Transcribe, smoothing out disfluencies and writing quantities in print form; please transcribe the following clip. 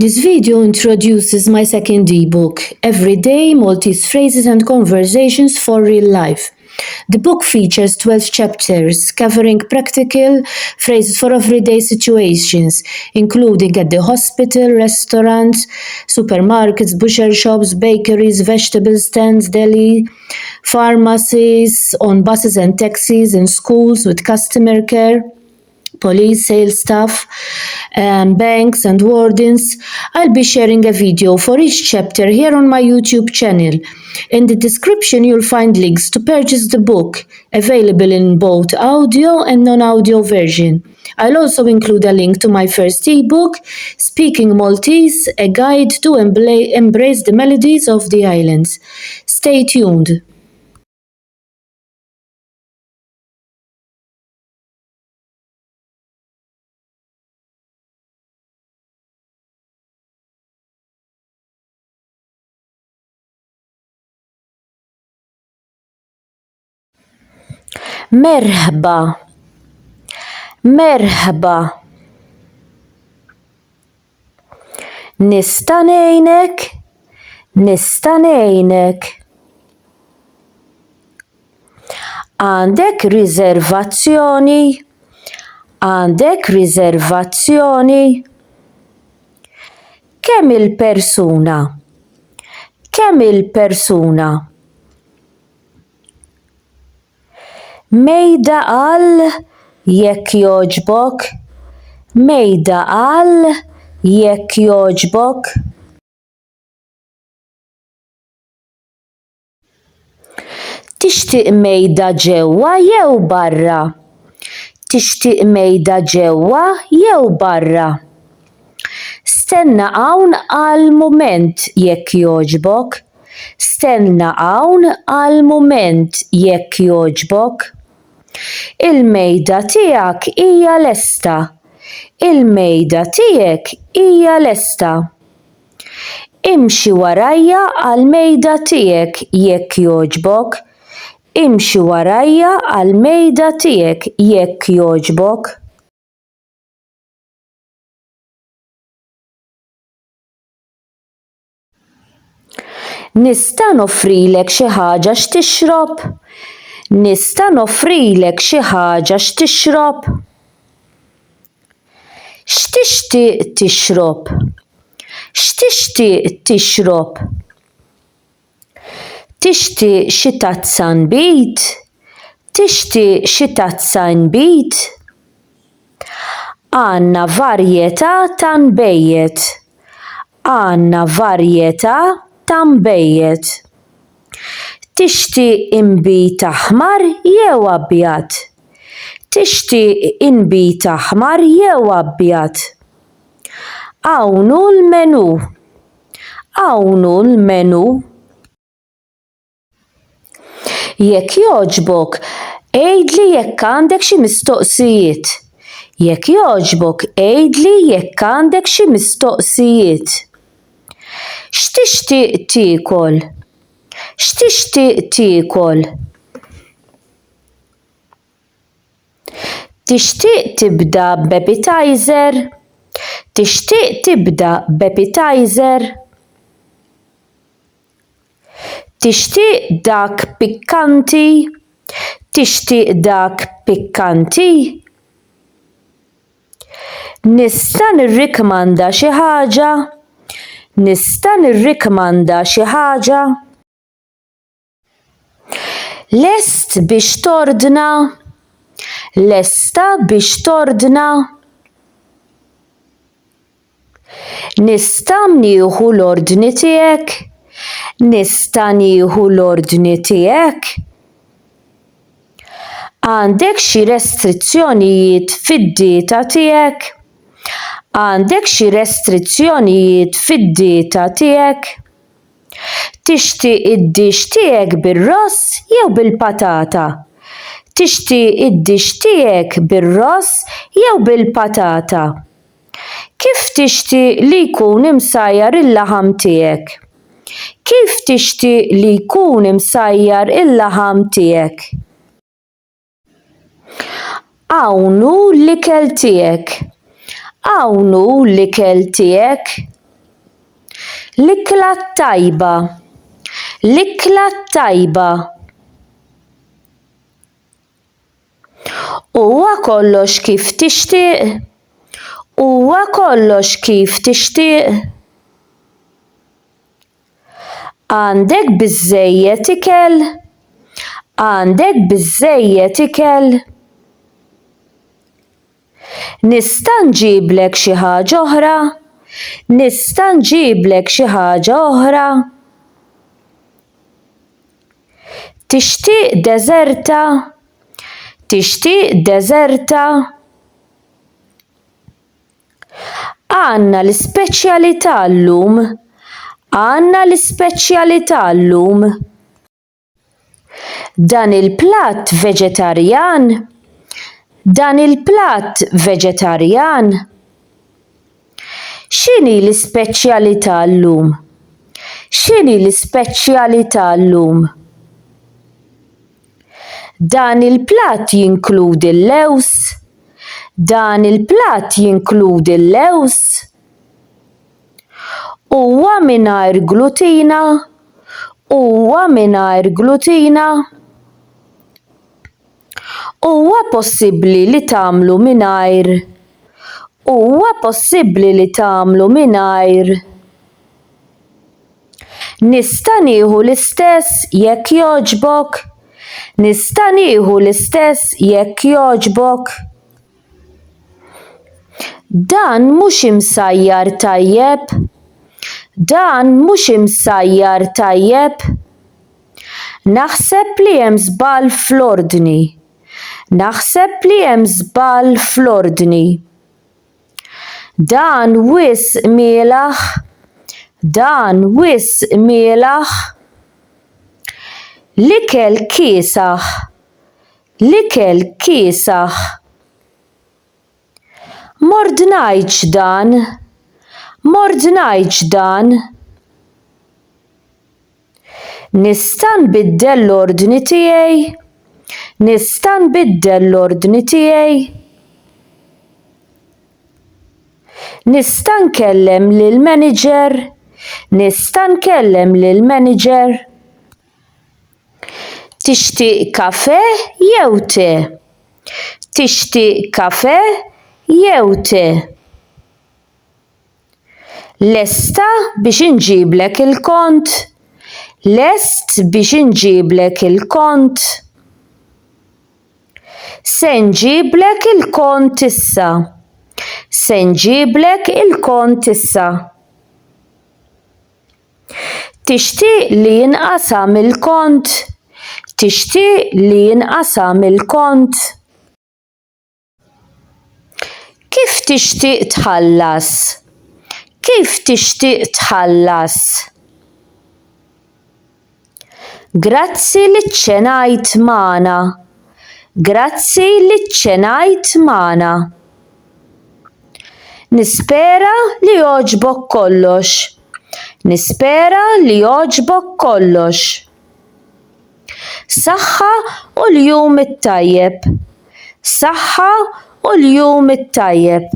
This video introduces my second ebook, Everyday Maltese Phrases and Conversations for Real Life. The book features 12 chapters covering practical phrases for everyday situations, including at the hospital, restaurants, supermarkets, butcher shops, bakeries, vegetable stands, deli, pharmacies, on buses and taxis, in schools with customer care, police, sales staff, banks and wardens. I'll be sharing a video for each chapter here on my YouTube channel. In the description you'll find links to purchase the book, available in both audio and non-audio version. I'll also include a link to my first ebook, Speaking Maltese, a guide to embrace the melodies of the islands. Stay tuned. Merħba, merħba. Nista' ngħinek, nista' ngħinek. Għandek riservazzjoni, għandek riservazzjoni. Kemm il-persuna, kemm il-persuna. Mejda għal jekk jogħġbok, mejda għal jekk jogħġbok. Tixtieq mejda ġewwa jew barra? Tixtieq mejda ġewwa jew barra? Stenna hawn għal mument jekk jogħġbok. Stenna hawn għal mument jekk jogħġbok. Il-mejda tiegħek hija lesta. Il-mejda tiegħek hija lesta. Imxi warajja għall-mejda tiegħek jekk jogħġbok. Imxi warajja għall-mejda tiegħek jekk jogħġbok. Nista' noffrilek xi ħaġa x'tixrob? Nista' noffrilek xi ħaġa x'tixrob? X'tixtieq tixrob? X'tixtieq tixrob? Tixtieq xi tazza nbit? Tixtieq xi tazza nbit? Għandna varjetà ta' nbejjed. Għandna varjetà ta' nbejjed. Tixtieq inbit aħmar jew abjad? Tixtieq inbit aħmar jew abjad? Hawn hu l-menù. Hawn hu l-menù. Jekk jogħġbok, għidli jekk għandek xi mistoqsijiet. Jekk jogħġbok, għidli jekk għandek xi mistoqsijiet. X'tixtieq tiekol? X'tixtieq tiekol? Tixtieq tibda b'appetizer? Tixtieq tibda b'appetizer? Tixtieq dak pikkanti? Tixtieq dak pikkanti? Nista' nirrikmanda xi ħaġa? Nista' nirrikmanda xi ħaġa? Lest biex tordna? Lesta biex tordna? Nista' nieħu l-ordni tiegħek? Nista' nieħu l-ordni tiegħek? Għandek xi restrizzjonijiet fid-dieta tiegħek? Għandek xi restrizzjonijiet fid-dieta tiegħek? Tixtieq id-dix tiegħek bir-ross jew bil-patata? Tixtieq id-dix tiegħek bir-ross jew bil-patata? Kif tixtieq li jkun imsajjar il-laħam tiegħek? Kif tixtieq li jkun imsajjar il-laħam tiegħek? Hawn hu l-ikel tiegħek. Hawn hu l-ikel tiegħek. L-ikla tajba. L-ikla tajba. Huwa kollox kif tixtieq. Huwa kollox kif tixtieq. Għandek biżżejjed ikel. Għandek biżżejjed ikel. Nista' nġiblek xi ħaġa oħra. Nista' nġiblek xi ħaġa oħra. Tixtieq deżerta. Tixtieq deżerta. Għandna l-ispeċjalità llum. Għandna l-ispeċjalità llum. Dan il-platt veġetarjan. Dan il-platt veġetarjan. X'inhi l-ispeċjalità llum? X'inhi l-ispeċjalità llum? Dan il-platt jinkludi l-lews. Dan il-platt jinkludi l-lews. Huwa mingħajr glutina. Huwa mingħajr glutina. Huwa possibbli li tagħmlu mingħajr. Huwa possibbli li tagħmlu mingħajr. Nista' nieħu l-istess jekk jogħġbok. Nista' nieħu l-istess jekk jogħġbok. Dan mhux imsajjar tajjeb. Dan mhux imsajjar tajjeb. Naħseb li hemm żball fl-ordni. Naħseb li hemm żball fl-ordni. Dan wisq mielaħ. Dan wisq mielaħ. L-ikel kiesaħ. L-ikel kiesaħ. Mord ngħidx dan. Mord ngħidx dan. Nista' nbiddel l-ordni tiegħi. Nista' nbiddel l-ordni tiegħi. Nista' nkellem lill-manager. Nista' nkellem lill-manager. Tixtieq kafè jew te? Tixtieq kafè jew te? Lesta biex inġiblek il-kont. Lest biex inġiblek il-kont. Se nġiblek il-kont issa. Se nġiblek il-kont issa. Tixtieq li jinqasam il-kont. Tixtieq li jinqasam il-kont. Kif tixtieq tħallas? Kif tixtieq tħallas? Grazzi li ċċenajt magħna. Grazzi li ċċenajt magħna. Nispera li jogħġbok kollox. Nispera li jogħġbok kollox. Saħħa u l-jum it-tajjeb. Saħħa u l-jum it-tajjeb.